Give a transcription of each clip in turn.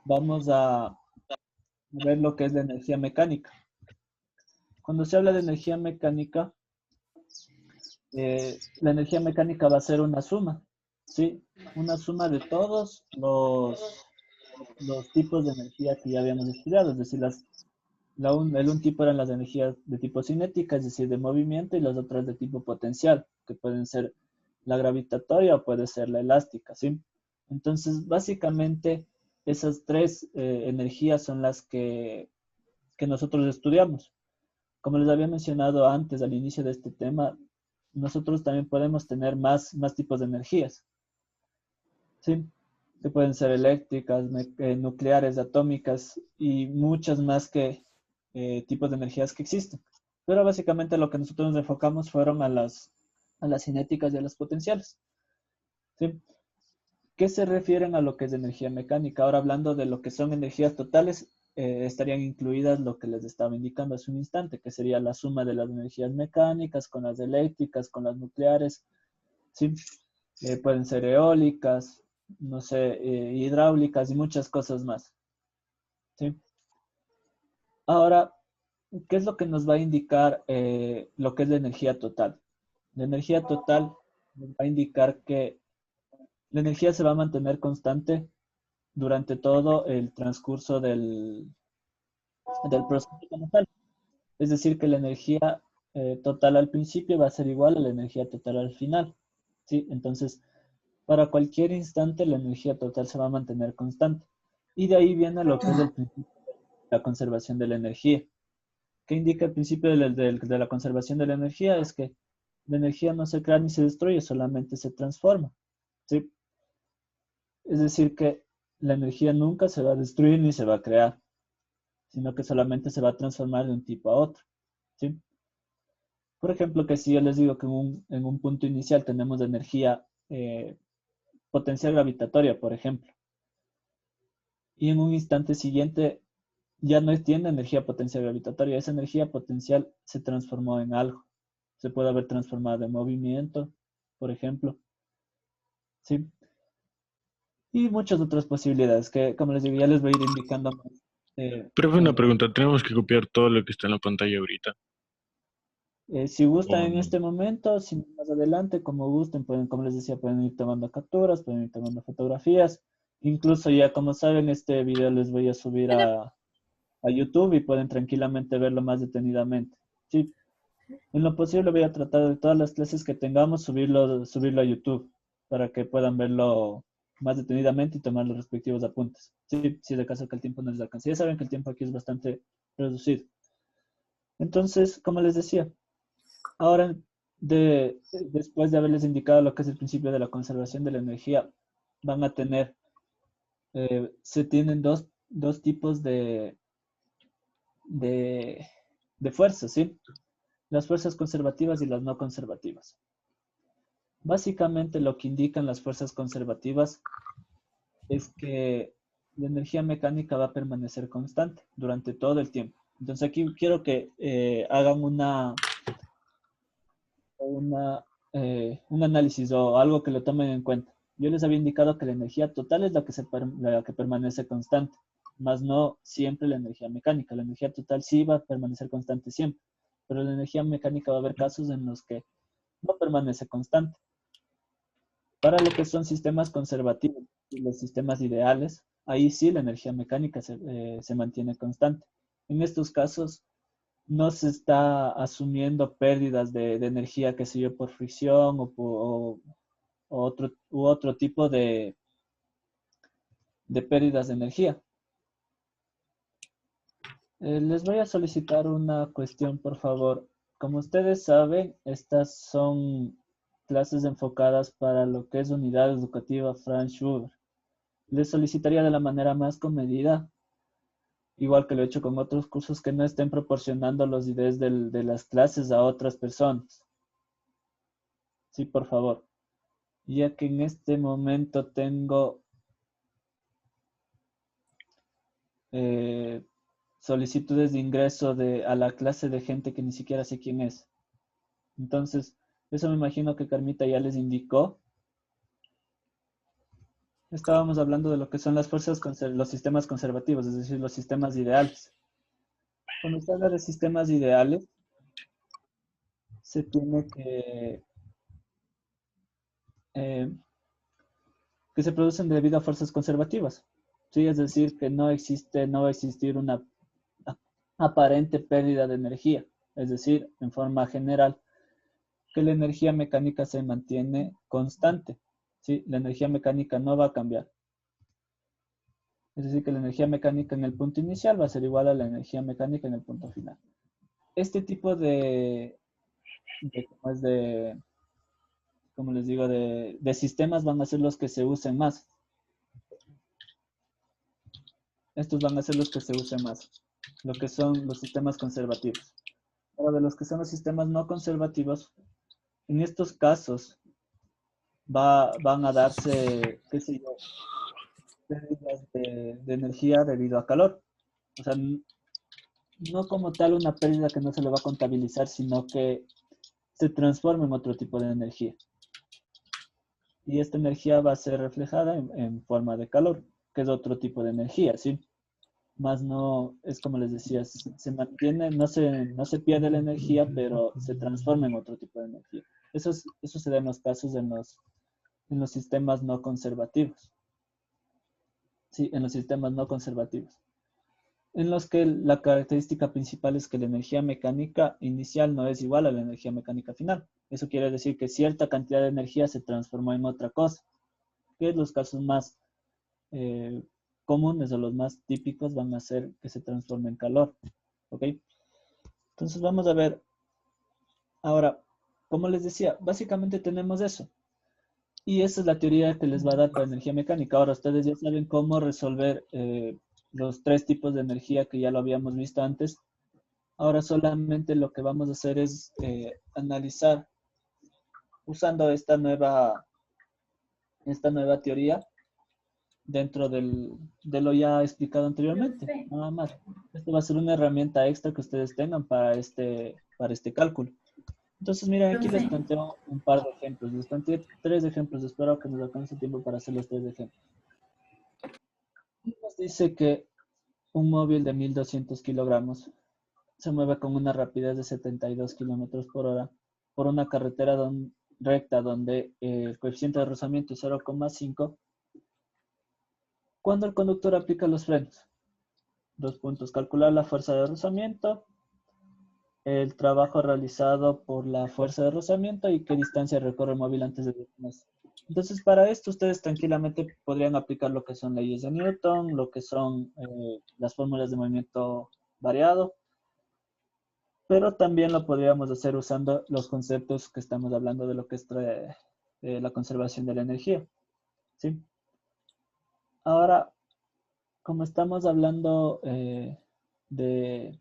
vamos a ver lo que es la energía mecánica. Cuando se habla de energía mecánica, la energía mecánica va a ser una suma, ¿sí? Una suma de todos los tipos de energía que ya habíamos estudiado, es decir, el un tipo eran las energías de tipo cinética, es decir, de movimiento, y las otras de tipo potencial, que pueden ser la gravitatoria o puede ser la elástica, ¿sí? Entonces, básicamente, esas tres energías son las que nosotros estudiamos. Como les había mencionado antes, al inicio de este tema, nosotros también podemos tener más tipos de energías, ¿sí? Que pueden ser eléctricas, nucleares, atómicas y muchas más que tipos de energías que existen. Pero básicamente lo que nosotros nos enfocamos fueron a las cinéticas y a las potenciales, ¿sí? ¿Qué se refieren a lo que es energía mecánica? Ahora hablando de lo que son energías totales, estarían incluidas lo que les estaba indicando hace un instante, que sería la suma de las energías mecánicas con las eléctricas, con las nucleares, ¿sí? Pueden ser eólicas, no sé, hidráulicas y muchas cosas más, ¿sí? Ahora, ¿qué es lo que nos va a indicar lo que es la energía total? La energía total nos va a indicar que la energía se va a mantener constante durante todo el transcurso del proceso como tal. Es decir, que la energía total al principio va a ser igual a la energía total al final, ¿sí? Entonces, para cualquier instante la energía total se va a mantener constante. Y de ahí viene lo que es el principio de la conservación de la energía. ¿Qué indica el principio de la conservación de la energía? Es que la energía no se crea ni se destruye, solamente se transforma, ¿sí? Es decir, que la energía nunca se va a destruir ni se va a crear, sino que solamente se va a transformar de un tipo a otro, ¿sí? Por ejemplo, que si yo les digo que en un punto inicial tenemos energía potencial gravitatoria, por ejemplo, y en un instante siguiente ya no tiene energía potencial gravitatoria, esa energía potencial se transformó en algo. Se puede haber transformado en movimiento, por ejemplo, ¿sí? Y muchas otras posibilidades que, como les digo, ya les voy a ir indicando más. Profe, una eh, pregunta, ¿tenemos que copiar todo lo que está en la pantalla ahorita? si gustan ¿O en no? este momento, si no más adelante, como gusten, pueden, como les decía, pueden ir tomando capturas, pueden ir tomando fotografías. Incluso ya, como saben, este video les voy a subir a YouTube y pueden tranquilamente verlo más detenidamente. Sí, en lo posible voy a tratar de todas las clases que tengamos subirlo a YouTube para que puedan verlo más detenidamente y tomar los respectivos apuntes. Sí, si de caso que el tiempo no les alcance. Ya saben que el tiempo aquí es bastante reducido. Entonces, como les decía, ahora después de haberles indicado lo que es el principio de la conservación de la energía, van a tener, se tienen dos tipos de, de fuerzas, ¿sí? Las fuerzas conservativas y las no conservativas. Básicamente lo que indican las fuerzas conservativas es que la energía mecánica va a permanecer constante durante todo el tiempo. Entonces aquí quiero que hagan un análisis o algo que lo tomen en cuenta. Yo les había indicado que la energía total es la que permanece constante, más no siempre la energía mecánica. La energía total sí va a permanecer constante siempre, pero la energía mecánica va a haber casos en los que no permanece constante. Para lo que son sistemas conservativos y los sistemas ideales, ahí sí la energía mecánica se mantiene constante. En estos casos no se está asumiendo pérdidas de energía, qué sé yo, por fricción u otro tipo de pérdidas de energía. Les voy a solicitar una cuestión, por favor. Como ustedes saben, estas son clases enfocadas para lo que es unidad educativa Franz Schubert. Les solicitaría de la manera más comedida, igual que lo he hecho con otros cursos, que no estén proporcionando los ideas de las clases a otras personas. Sí, por favor. Ya que en este momento tengo eh, solicitudes de ingreso a la clase de gente que ni siquiera sé quién es. Entonces, eso me imagino que Carmita ya les indicó. estábamos hablando de lo que son las los sistemas conservativos, es decir, los sistemas ideales. Cuando se habla de sistemas ideales, se tiene eh, que se producen debido a fuerzas conservativas. Sí, es decir, que no va a existir una aparente pérdida de energía. Es decir, en forma general, que la energía mecánica se mantiene constante. ¿Sí? La energía mecánica no va a cambiar. Es decir, que la energía mecánica en el punto inicial va a ser igual a la energía mecánica en el punto final. Este tipo como les digo, de sistemas van a ser los que se usen más. Estos van a ser los que se usen más, lo que son los sistemas conservativos. Ahora, de los que son los sistemas no conservativos, en estos casos van a darse, qué sé yo, pérdidas de energía debido a calor. O sea, no como tal una pérdida que no se le va a contabilizar, sino que se transforma en otro tipo de energía. Y esta energía va a ser reflejada en forma de calor, que es otro tipo de energía, ¿sí? Más no, es como les decía, se mantiene, no se pierde la energía, pero se transforma en otro tipo de energía. Eso se da en los casos en los sistemas no conservativos. Sí, en los sistemas no conservativos. En los que la característica principal es que la energía mecánica inicial no es igual a la energía mecánica final. Eso quiere decir que cierta cantidad de energía se transformó en otra cosa, que los casos más eh, comunes o los más típicos van a ser que se transforme en calor. ¿Ok? Entonces vamos a ver ahora, como les decía, básicamente tenemos eso. Y esa es la teoría que les va a dar para energía mecánica. Ahora ustedes ya saben cómo resolver los tres tipos de energía que ya lo habíamos visto antes. Ahora solamente lo que vamos a hacer es analizar usando esta nueva teoría dentro de lo ya explicado anteriormente, nada más. Esto va a ser una herramienta extra que ustedes tengan para este cálculo. Entonces, miren, aquí les planteo un par de ejemplos. Les planteé tres ejemplos. Espero que nos alcance tiempo para hacer los tres ejemplos. Nos dice que un móvil de 1200 kilogramos se mueve con una rapidez de 72 kilómetros por hora por una carretera recta donde el coeficiente de rozamiento es 0,5 cuando el conductor aplica los frenos. Dos puntos. Calcular la fuerza de rozamiento, el trabajo realizado por la fuerza de rozamiento y qué distancia recorre el móvil antes de detenerse. Entonces, para esto ustedes tranquilamente podrían aplicar lo que son leyes de Newton, lo que son las fórmulas de movimiento variado, pero también lo podríamos hacer usando los conceptos que estamos hablando de lo que es la conservación de la energía. ¿Sí? Ahora, como estamos hablando de,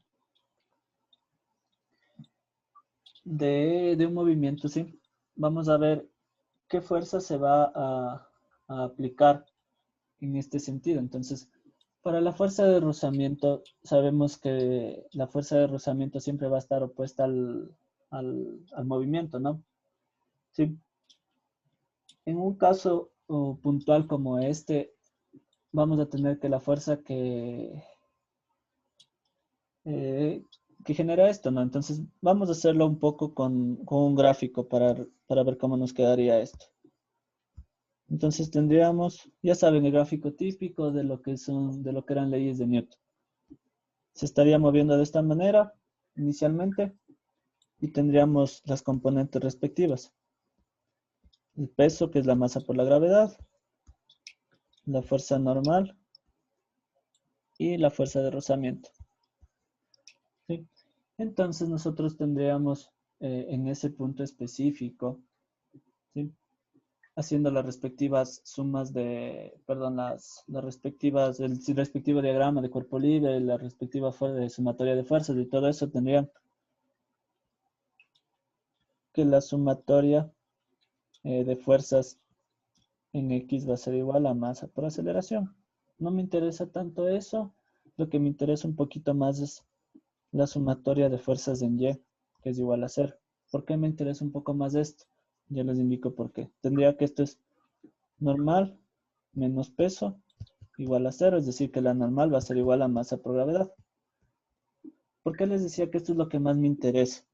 de un movimiento, ¿sí? Vamos a ver qué fuerza se va a aplicar en este sentido. Entonces, para la fuerza de rozamiento, sabemos que la fuerza de rozamiento siempre va a estar opuesta al movimiento, ¿no? Sí. En un caso puntual como este, vamos a tener que la fuerza eh, que genera esto, ¿no? Entonces, vamos a hacerlo un poco con un gráfico para ver cómo nos quedaría esto. Entonces tendríamos, ya saben, el gráfico típico de lo que de lo que eran leyes de Newton. Se estaría moviendo de esta manera inicialmente y tendríamos las componentes respectivas. El peso, que es la masa por la gravedad, la fuerza normal y la fuerza de rozamiento. ¿Sí? Entonces nosotros tendríamos en ese punto específico, ¿sí? Haciendo las respectivas sumas perdón, las respectivas, el respectivo diagrama de cuerpo libre, la respectiva sumatoria de fuerzas y todo eso tendría que la sumatoria de fuerzas en X va a ser igual a masa por aceleración. No me interesa tanto eso, lo que me interesa un poquito más es la sumatoria de fuerzas en Y, que es igual a 0. ¿Por qué me interesa un poco más esto? Ya les indico por qué. Tendría que esto es normal menos peso igual a 0, es decir, que la normal va a ser igual a masa por gravedad. ¿Por qué les decía que esto es lo que más me interesa?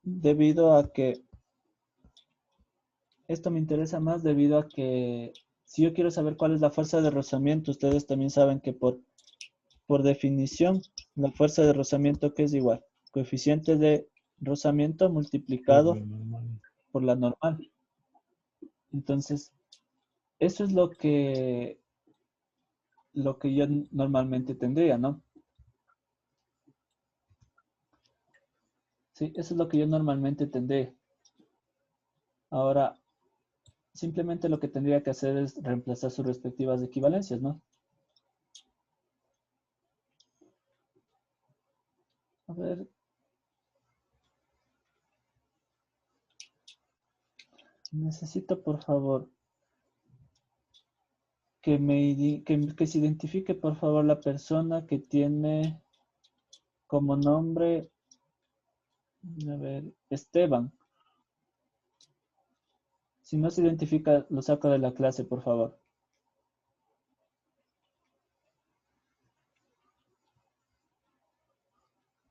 Debido a que esto me interesa más debido a que si yo quiero saber cuál es la fuerza de rozamiento, ustedes también saben que por definición, la fuerza de rozamiento que es igual, coeficiente de rozamiento multiplicado por la normal. Entonces, eso es lo que yo normalmente tendría, ¿no? Sí, eso es lo que yo normalmente tendría. Ahora, simplemente lo que tendría que hacer es reemplazar sus respectivas equivalencias, ¿no? A ver. Necesito, por favor, que se identifique, por favor, la persona que tiene como nombre, a ver, Esteban. Si no se identifica, lo saco de la clase, por favor.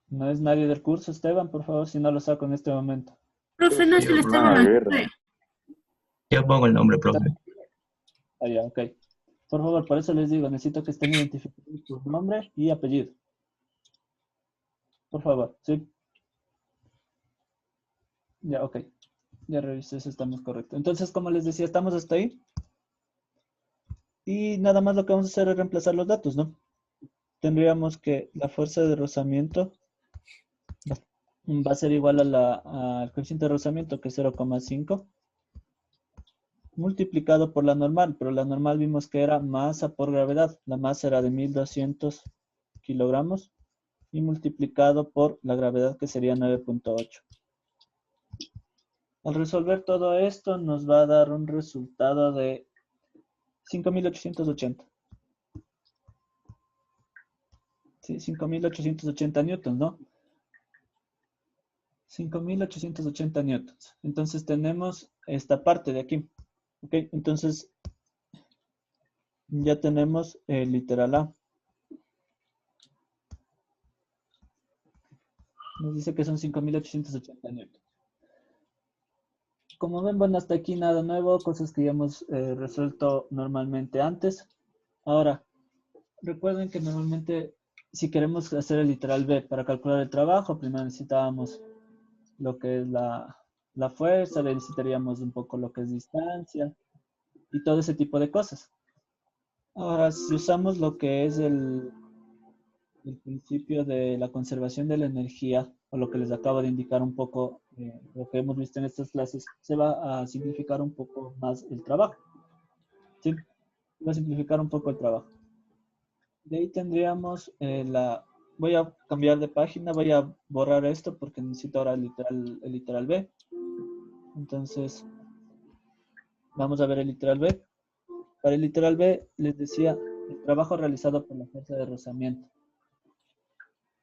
No es nadie del curso, Esteban, por favor, si no lo saco en este momento. Profe, no es el Esteban Aguirre. Yo pongo el nombre, profe. Ah, ya, ok. Por favor, por eso les digo, necesito que estén identificados por nombre y apellido. Por favor, ¿sí? Ya, ok. Ya revisé si estamos correctos. Entonces, como les decía, estamos hasta ahí. Y nada más lo que vamos a hacer es reemplazar los datos, ¿no? Tendríamos que la fuerza de rozamiento va a ser igual al coeficiente de rozamiento, que es 0,5, multiplicado por la normal, pero la normal vimos que era masa por gravedad. La masa era de 1200 kilogramos y multiplicado por la gravedad, que sería 9.8. Al resolver todo esto nos va a dar un resultado de 5.880. Sí, 5.880 newtons, ¿no? 5.880 newtons. Entonces tenemos esta parte de aquí. Ok, entonces ya tenemos el literal A. Nos dice que son 5.880 newtons. Como ven, bueno, hasta aquí nada nuevo, cosas que ya hemos resuelto normalmente antes. Ahora, recuerden que normalmente si queremos hacer el literal B para calcular el trabajo, primero necesitábamos lo que es la fuerza, necesitaríamos un poco lo que es distancia y todo ese tipo de cosas. Ahora, si usamos lo que es el principio de la conservación de la energía, o lo que les acabo de indicar un poco, lo que hemos visto en estas clases, se va a simplificar un poco más el trabajo. ¿Sí? Va a simplificar un poco el trabajo. De ahí tendríamos voy a cambiar de página, voy a borrar esto porque necesito ahora el literal B. Entonces, vamos a ver el literal B. Para el literal B, les decía, el trabajo realizado por la fuerza de rozamiento.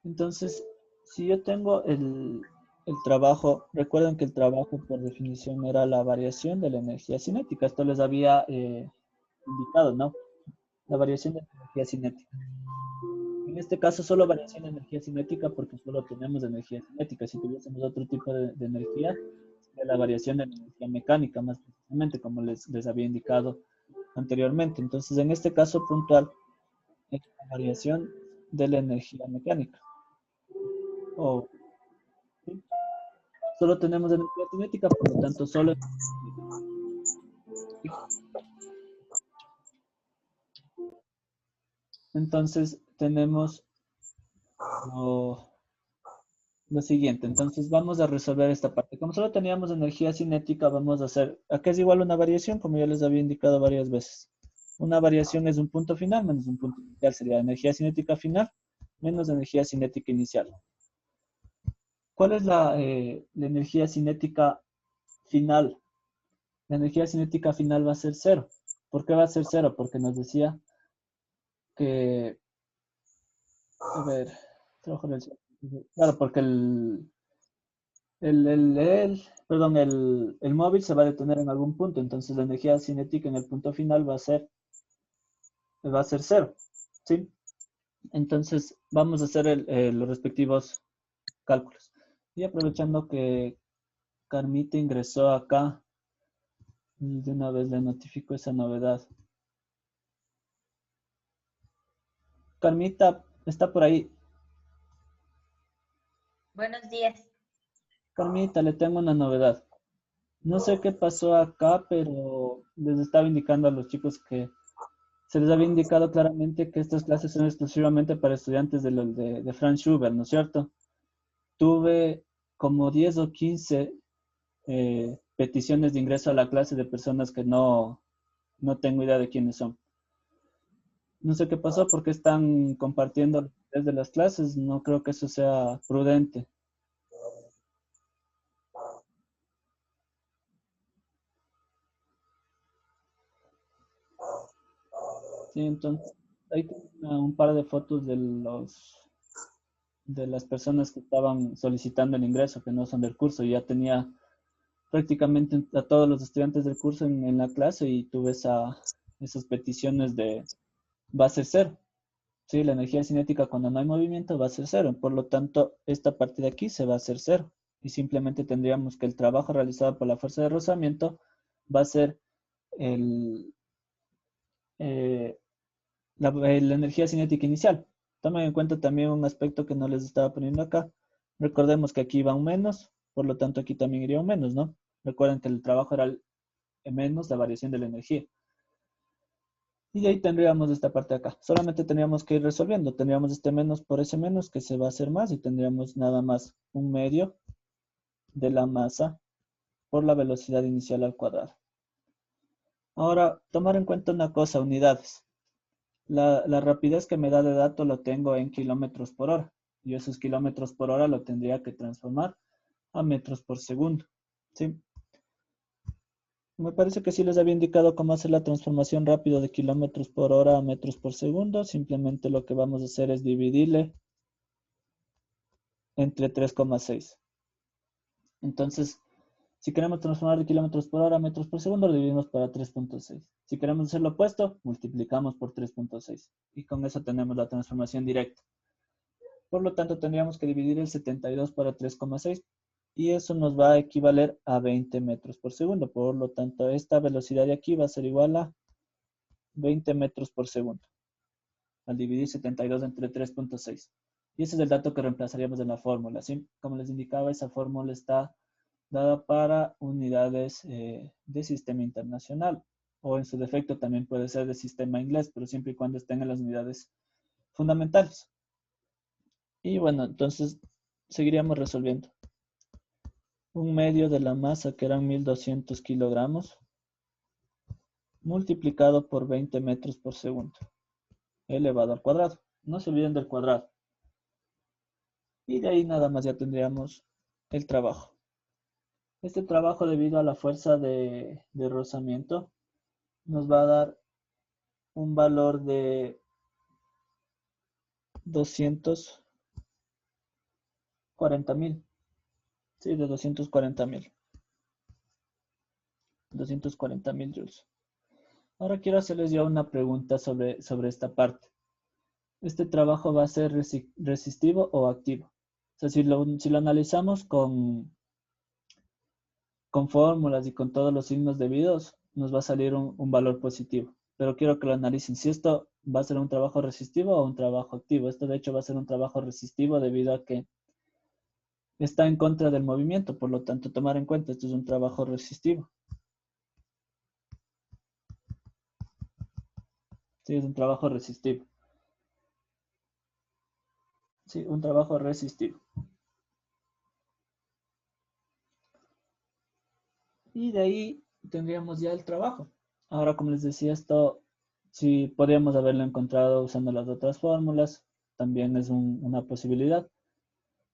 Entonces, si yo tengo el trabajo, recuerden que el trabajo por definición era la variación de la energía cinética. Esto les había indicado, ¿no? La variación de la energía cinética. En este caso, solo variación de energía cinética porque solo tenemos energía cinética. Si tuviésemos otro tipo de energía, sería la variación de la energía mecánica, más precisamente, como les había indicado anteriormente. Entonces, en este caso puntual, es la variación de la energía mecánica. O ¿sí? Solo tenemos energía cinética, por lo tanto, solo. Entonces, tenemos lo siguiente. Entonces, vamos a resolver esta parte. Como solo teníamos energía cinética, vamos a hacer, ¿a qué es igual una variación? Como ya les había indicado varias veces. Una variación es un punto final menos un punto inicial. Sería energía cinética final menos energía cinética inicial. ¿Cuál es la energía cinética final? La energía cinética final va a ser cero. ¿Por qué va a ser cero? Porque nos decía que, a ver, trabajo en el- claro, porque Perdón, el móvil se va a detener en algún punto, entonces la energía cinética en el punto final va a ser cero, ¿sí? Entonces vamos a hacer los respectivos cálculos. Y aprovechando que Carmita ingresó acá, de una vez le notifico esa novedad. Carmita, está por ahí. Buenos días. Carmita, le tengo una novedad. No sé qué pasó acá, pero les estaba indicando a los chicos que se les había indicado claramente que estas clases son exclusivamente para estudiantes de Franz Schubert, ¿no es cierto? Tuve como 10 o 15 peticiones de ingreso a la clase de personas que no tengo idea de quiénes son. No sé qué pasó, porque están compartiendo desde las clases. No creo que eso sea prudente. Sí, entonces, ahí tengo un par de fotos de las personas que estaban solicitando el ingreso, que no son del curso. Ya tenía prácticamente a todos los estudiantes del curso en la clase y tuve esas peticiones de va a ser cero. Sí, la energía cinética cuando no hay movimiento va a ser cero. Por lo tanto, esta parte de aquí se va a hacer cero. Y simplemente tendríamos que el trabajo realizado por la fuerza de rozamiento va a ser el, eh, la energía cinética inicial. Tomen en cuenta también un aspecto que no les estaba poniendo acá. Recordemos que aquí va un menos, por lo tanto aquí también iría un menos, ¿no? Recuerden que el trabajo era el menos la variación de la energía. Y de ahí tendríamos esta parte de acá. Solamente tendríamos que ir resolviendo. Tendríamos este menos por ese menos que se va a hacer más y tendríamos nada más un medio de la masa por la velocidad inicial al cuadrado. Ahora, tomar en cuenta una cosa, unidades. La rapidez que me da de dato lo tengo en kilómetros por hora. Y esos kilómetros por hora lo tendría que transformar a metros por segundo. ¿Sí? Me parece que sí les había indicado cómo hacer la transformación rápido de kilómetros por hora a metros por segundo. Simplemente lo que vamos a hacer es dividirle entre 3,6. Entonces, si queremos transformar de kilómetros por hora a metros por segundo, lo dividimos para 3,6. Si queremos hacer lo opuesto, multiplicamos por 3,6. Y con eso tenemos la transformación directa. Por lo tanto, tendríamos que dividir el 72 para 3,6 y eso nos va a equivaler a 20 metros por segundo. Por lo tanto, esta velocidad de aquí va a ser igual a 20 metros por segundo al dividir 72 entre 3,6. Y ese es el dato que reemplazaríamos en la fórmula. ¿Sí? Como les indicaba, esa fórmula está dada para unidades de sistema internacional o en su defecto también puede ser de sistema inglés, pero siempre y cuando estén en las unidades fundamentales. Y bueno, entonces seguiríamos resolviendo. Un medio de la masa, que eran 1200 kilogramos, multiplicado por 20 metros por segundo, elevado al cuadrado. No se olviden del cuadrado. Y de ahí nada más ya tendríamos el trabajo. Este trabajo, debido a la fuerza de rozamiento, nos va a dar un valor de 240.000. Sí, de 240.000. 240.000 joules. Ahora quiero hacerles ya una pregunta sobre esta parte. ¿Este trabajo va a ser resistivo o activo? O sea, si lo analizamos con fórmulas y con todos los signos debidos, nos va a salir un valor positivo. Pero quiero que lo analicen si esto va a ser un trabajo resistivo o un trabajo activo. Esto de hecho va a ser un trabajo resistivo debido a que está en contra del movimiento. Por lo tanto, tomar en cuenta, esto es un trabajo resistivo. Sí, es un trabajo resistivo. Sí, un trabajo resistivo. Y de ahí tendríamos ya el trabajo. Ahora, como les decía, esto si podríamos haberlo encontrado usando las otras fórmulas, también es una posibilidad.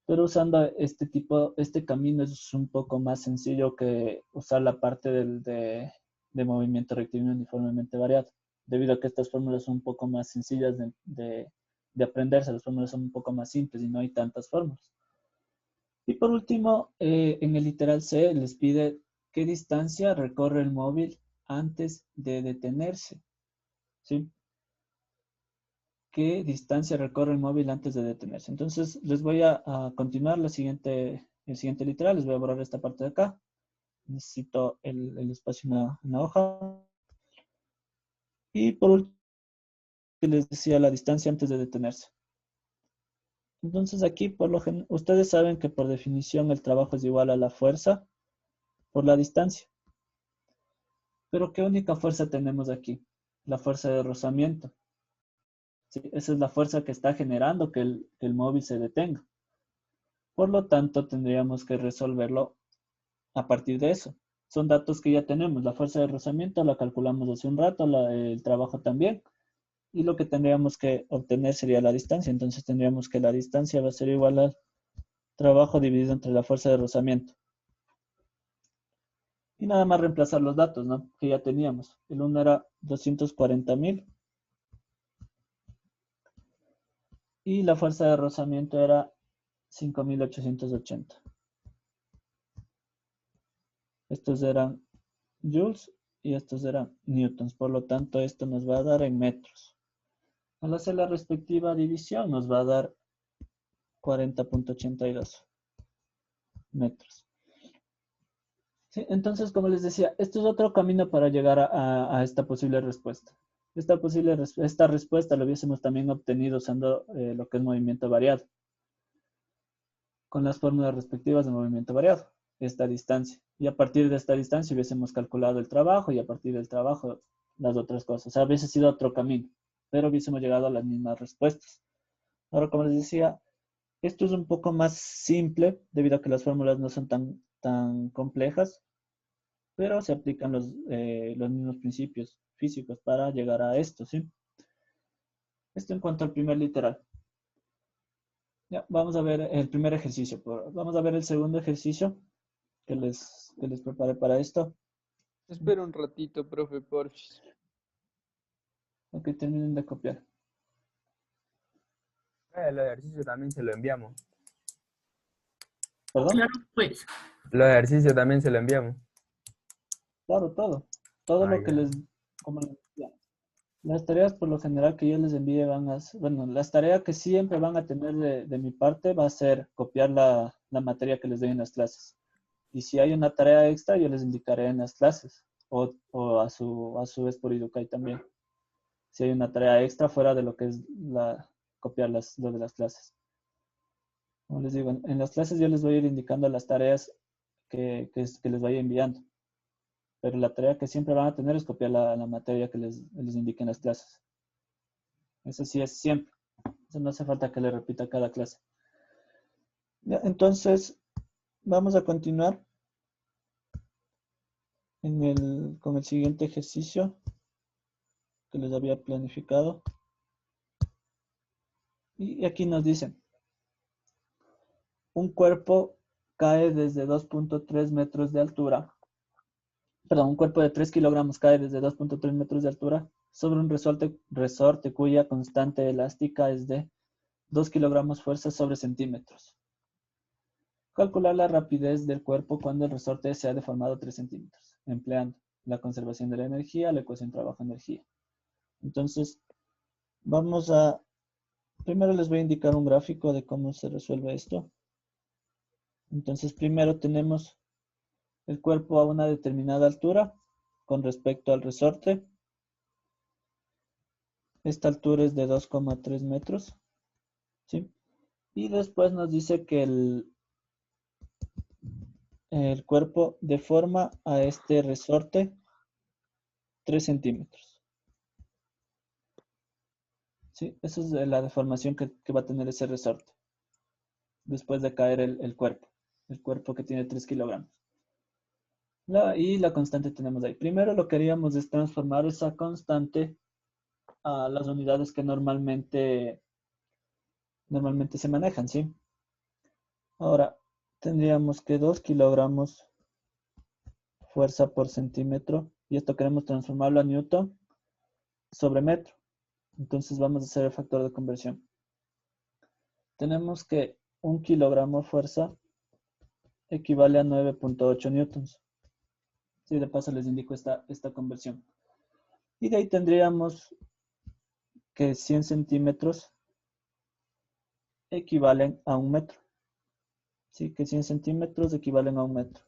Pero usando este camino es un poco más sencillo que usar la parte de movimiento rectilíneo uniformemente variado, debido a que estas fórmulas son un poco más sencillas de aprenderse, las fórmulas son un poco más simples y no hay tantas fórmulas. Y por último, en el literal C les pide qué distancia recorre el móvil antes de detenerse. ¿Sí? ¿Qué distancia recorre el móvil antes de detenerse? Entonces, les voy a continuar el siguiente literal. Les voy a borrar esta parte de acá. Necesito el espacio en la hoja. Y por último, les decía la distancia antes de detenerse. Entonces aquí, ustedes saben que por definición el trabajo es igual a la fuerza por la distancia. Pero ¿qué única fuerza tenemos aquí? La fuerza de rozamiento. ¿Sí? Esa es la fuerza que está generando que el móvil se detenga. Por lo tanto, tendríamos que resolverlo a partir de eso. Son datos que ya tenemos. La fuerza de rozamiento la calculamos hace un rato, el trabajo también. Y lo que tendríamos que obtener sería la distancia. Entonces tendríamos que la distancia va a ser igual al trabajo dividido entre la fuerza de rozamiento. Y nada más reemplazar los datos, ¿no? Que ya teníamos. El uno era 240.000. Y la fuerza de rozamiento era 5.880. Estos eran joules y estos eran newtons. Por lo tanto, esto nos va a dar en metros. Al hacer la respectiva división, nos va a dar 40.82 metros. Sí, entonces, como les decía, esto es otro camino para llegar a esta posible respuesta. Esta respuesta la hubiésemos también obtenido usando lo que es movimiento variado, con las fórmulas respectivas de movimiento variado, esta distancia. Y a partir de esta distancia hubiésemos calculado el trabajo y a partir del trabajo las otras cosas. O sea, hubiese sido otro camino, pero hubiésemos llegado a las mismas respuestas. Ahora, como les decía, esto es un poco más simple debido a que las fórmulas no son tan complejas, pero se aplican los mismos principios físicos para llegar a esto, ¿sí? Esto en cuanto al primer literal. Ya, vamos a ver el primer ejercicio. Vamos a ver el segundo ejercicio que les preparé para esto. Espera un ratito, profe, porfis. Ok, terminen de copiar. El ejercicio también se lo enviamos. ¿Perdón? Claro, pues. Los ejercicios también se lo enviamos. Claro, todo. Todo Ah, lo que ya. como les decía. Las tareas por lo general que yo les envíe bueno, las tareas que siempre van a tener de mi parte va a ser copiar la materia que les doy en las clases. Y si hay una tarea extra, yo les indicaré en las clases o a su vez por Educay también. Si hay una tarea extra fuera de lo que es copiar lo de las clases. Como les digo, en las clases yo les voy a ir indicando las tareas que les vaya enviando. Pero la tarea que siempre van a tener es copiar la materia que les indique en las clases. Eso sí es siempre. Eso no hace falta que le repita cada clase. Ya, entonces, vamos a continuar con el siguiente ejercicio que les había planificado. Y aquí nos dicen, un cuerpo cae desde 2.3 metros de altura. Perdón, un cuerpo de 3 kilogramos cae desde 2.3 metros de altura sobre un resorte cuya constante elástica es de 2 kilogramos fuerza sobre centímetros. Calcular la rapidez del cuerpo cuando el resorte se ha deformado 3 centímetros, empleando la conservación de la energía, la ecuación trabajo-energía. Entonces, primero les voy a indicar un gráfico de cómo se resuelve esto. Entonces, primero tenemos el cuerpo a una determinada altura con respecto al resorte. Esta altura es de 2,3 metros. ¿Sí? Y después nos dice que el cuerpo deforma a este resorte 3 centímetros. ¿Sí? Esa es la deformación que va a tener ese resorte después de caer el cuerpo que tiene 3 kilogramos. Y la constante tenemos ahí. Primero lo que haríamos es transformar esa constante a las unidades que normalmente se manejan, ¿sí? Ahora, tendríamos que 2 kilogramos fuerza por centímetro, y esto queremos transformarlo a newton sobre metro. Entonces vamos a hacer el factor de conversión. Tenemos que 1 kilogramo fuerza equivale a 9.8 newtons. Sí, de paso les indico esta conversión. Y de ahí tendríamos que 100 centímetros equivalen a 1 metro. Sí, que 100 centímetros equivalen a 1 metro.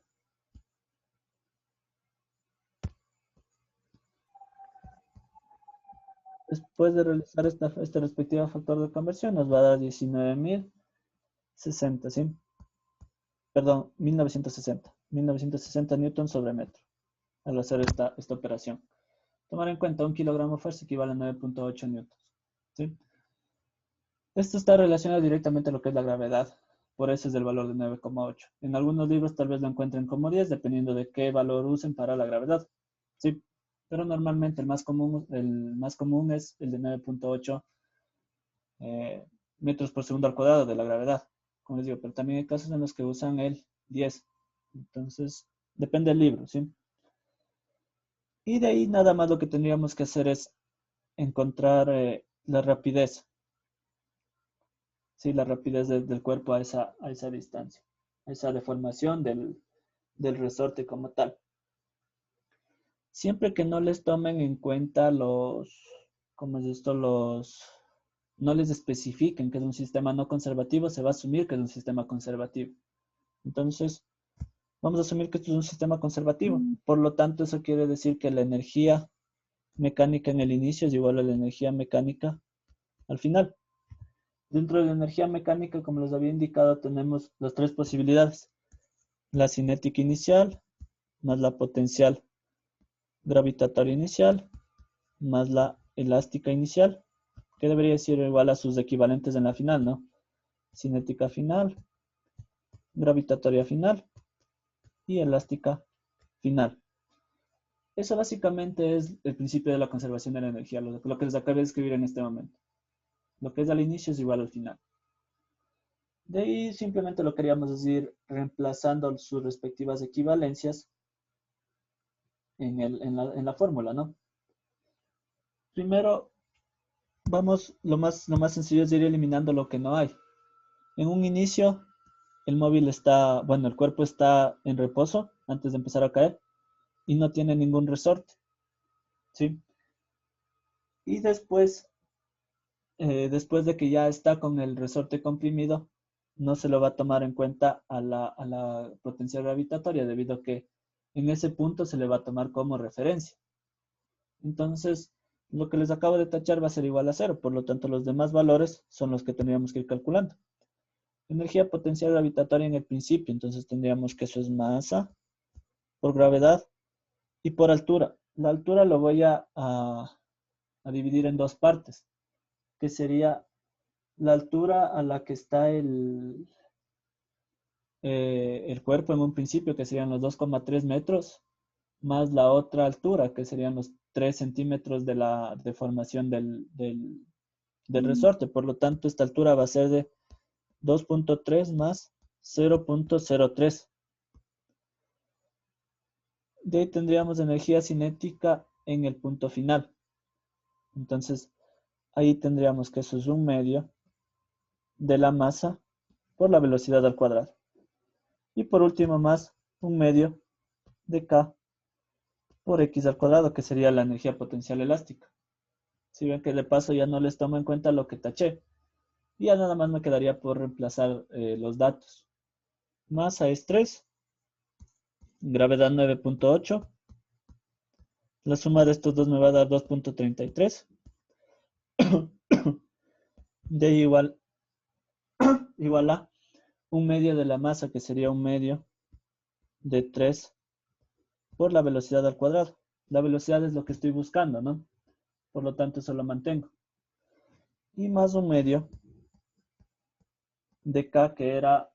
Después de realizar este respectivo factor de conversión, nos va a dar 19.060, ¿sí? Perdón, 1960. 1960 newtons sobre metro al hacer esta operación. Tomar en cuenta 1 kilogramo fuerza equivale a 9.8 newtons, ¿sí? Esto está relacionado directamente a lo que es la gravedad. Por eso es del valor de 9,8. En algunos libros tal vez lo encuentren como 10, dependiendo de qué valor usen para la gravedad, ¿sí? Pero normalmente el más común es el de 9.8 metros por segundo al cuadrado de la gravedad. Como les digo, pero también hay casos en los que usan el 10. Entonces, depende del libro, ¿sí? Y de ahí nada más lo que tendríamos que hacer es encontrar la rapidez. Sí, la rapidez del cuerpo a esa distancia, a esa deformación del resorte como tal. Siempre que no les tomen en cuenta no les especifiquen que es un sistema no conservativo, se va a asumir que es un sistema conservativo. Entonces, vamos a asumir que esto es un sistema conservativo. Por lo tanto, eso quiere decir que la energía mecánica en el inicio es igual a la energía mecánica al final. Dentro de la energía mecánica, como les había indicado, tenemos las tres posibilidades. La cinética inicial, más la potencial gravitatoria inicial, más la elástica inicial, que debería ser igual a sus equivalentes en la final, ¿no? Cinética final, gravitatoria final y elástica final. Eso básicamente es el principio de la conservación de la energía, lo que les acabo de escribir en este momento. Lo que es al inicio es igual al final. De ahí simplemente lo queríamos decir reemplazando sus respectivas equivalencias en la fórmula, ¿no? Primero, lo más sencillo es ir eliminando lo que no hay. En un inicio, el cuerpo está en reposo antes de empezar a caer y no tiene ningún resorte, ¿sí? Y después de que ya está con el resorte comprimido, no se lo va a tomar en cuenta a la potencia gravitatoria, debido a que en ese punto se le va a tomar como referencia. Entonces, lo que les acabo de tachar va a ser igual a 0, por lo tanto los demás valores son los que tendríamos que ir calculando. Energía potencial gravitatoria en el principio, entonces tendríamos que eso es masa por gravedad y por altura. La altura lo voy a dividir en dos partes, que sería la altura a la que está el cuerpo en un principio, que serían los 2,3 metros, más la otra altura, que serían los 3 centímetros de la deformación del resorte. Por lo tanto, esta altura va a ser de 2.3 más 0.03. De ahí tendríamos energía cinética en el punto final. Entonces, ahí tendríamos que eso es 1/2 de la masa por la velocidad al cuadrado. Y por último, más 1/2 de K por X al cuadrado, que sería la energía potencial elástica. Si ven que de paso ya no les tomo en cuenta lo que taché. Y ya nada más me quedaría por reemplazar los datos. Masa es 3. Gravedad 9.8. La suma de estos dos me va a dar 2.33. De ahí igual a 1/2 de la masa, que sería 1/2 de 3 por la velocidad al cuadrado. La velocidad es lo que estoy buscando, ¿no? Por lo tanto, eso lo mantengo. Y más 1/2 de K, que era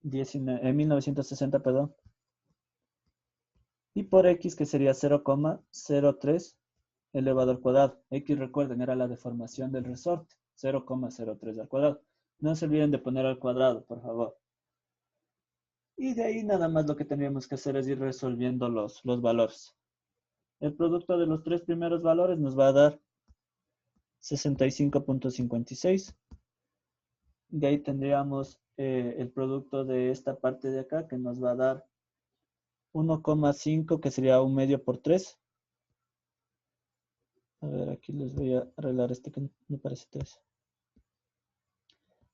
1960, perdón. Y por X, que sería 0,03 elevado al cuadrado. X, recuerden, era la deformación del resorte. 0,03 al cuadrado. No se olviden de poner al cuadrado, por favor. Y de ahí nada más lo que tendríamos que hacer es ir resolviendo los valores. El producto de los tres primeros valores nos va a dar 65.56 De ahí tendríamos el producto de esta parte de acá que nos va a dar 1,5, que sería 1 medio por 3. A ver, aquí les voy a arreglar este que me parece 3.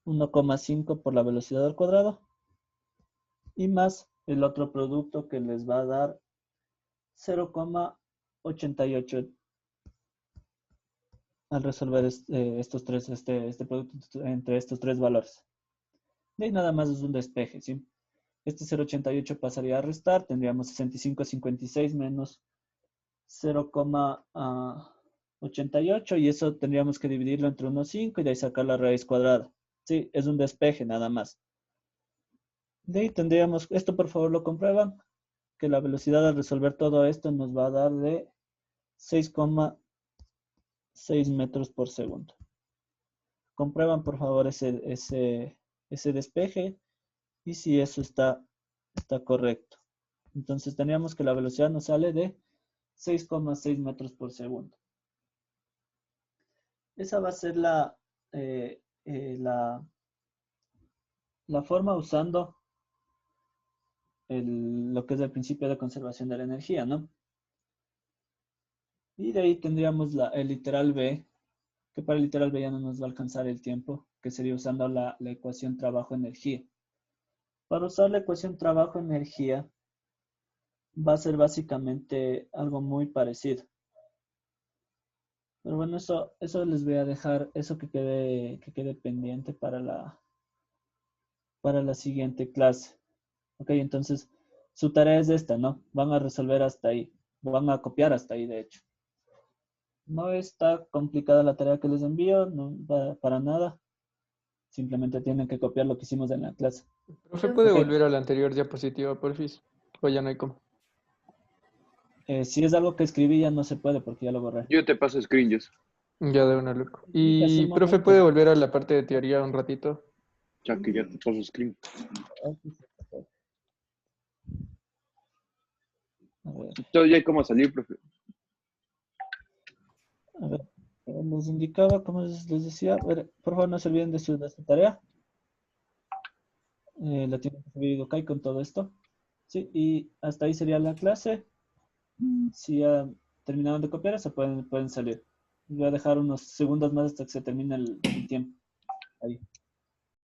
1,5 por la velocidad al cuadrado. Y más el otro producto que les va a dar 0,88 al resolver este producto entre estos tres valores. De ahí nada más es un despeje, ¿sí? Este 0,88 pasaría a restar, tendríamos 65,56 menos 0,88 y eso tendríamos que dividirlo entre 1,5 y de ahí sacar la raíz cuadrada. Sí, es un despeje nada más. De ahí tendríamos, esto por favor lo comprueban, que la velocidad al resolver todo esto nos va a dar de 6,6 metros por segundo. Comprueban por favor ese despeje y si eso está correcto. Entonces tendríamos que la velocidad nos sale de 6,6 metros por segundo. Esa va a ser la forma usando lo que es el principio de conservación de la energía, ¿no? Y de ahí tendríamos el literal B, que para el literal B ya no nos va a alcanzar el tiempo, que sería usando la ecuación trabajo-energía. Para usar la ecuación trabajo-energía va a ser básicamente algo muy parecido. Pero bueno, eso les voy a dejar, eso que quede pendiente para la siguiente clase. Ok, entonces su tarea es esta, ¿no? Van a resolver hasta ahí, van a copiar hasta ahí, de hecho. No está complicada la tarea que les envío, no para nada. Simplemente tienen que copiar lo que hicimos en la clase. Profe, ¿puede Ok. volver a la anterior diapositiva, porfis? O ya no hay cómo. Si es algo que escribí ya no se puede porque ya lo borré. Yo te paso screenshots. Ya de una, loco. Y hace Y, un profe, momento. ¿puede volver a la parte de teoría un ratito? Ya que ya te paso screen. A ver. Entonces ya hay cómo salir, profe. A ver, les indicaba, como les decía, a ver, por favor no se olviden de su tarea. La tienen que subir Idokai con todo esto. Sí, y hasta ahí sería la clase. Si ya terminaron de copiar, se pueden salir. Voy a dejar unos segundos más hasta que se termine el tiempo. Ahí.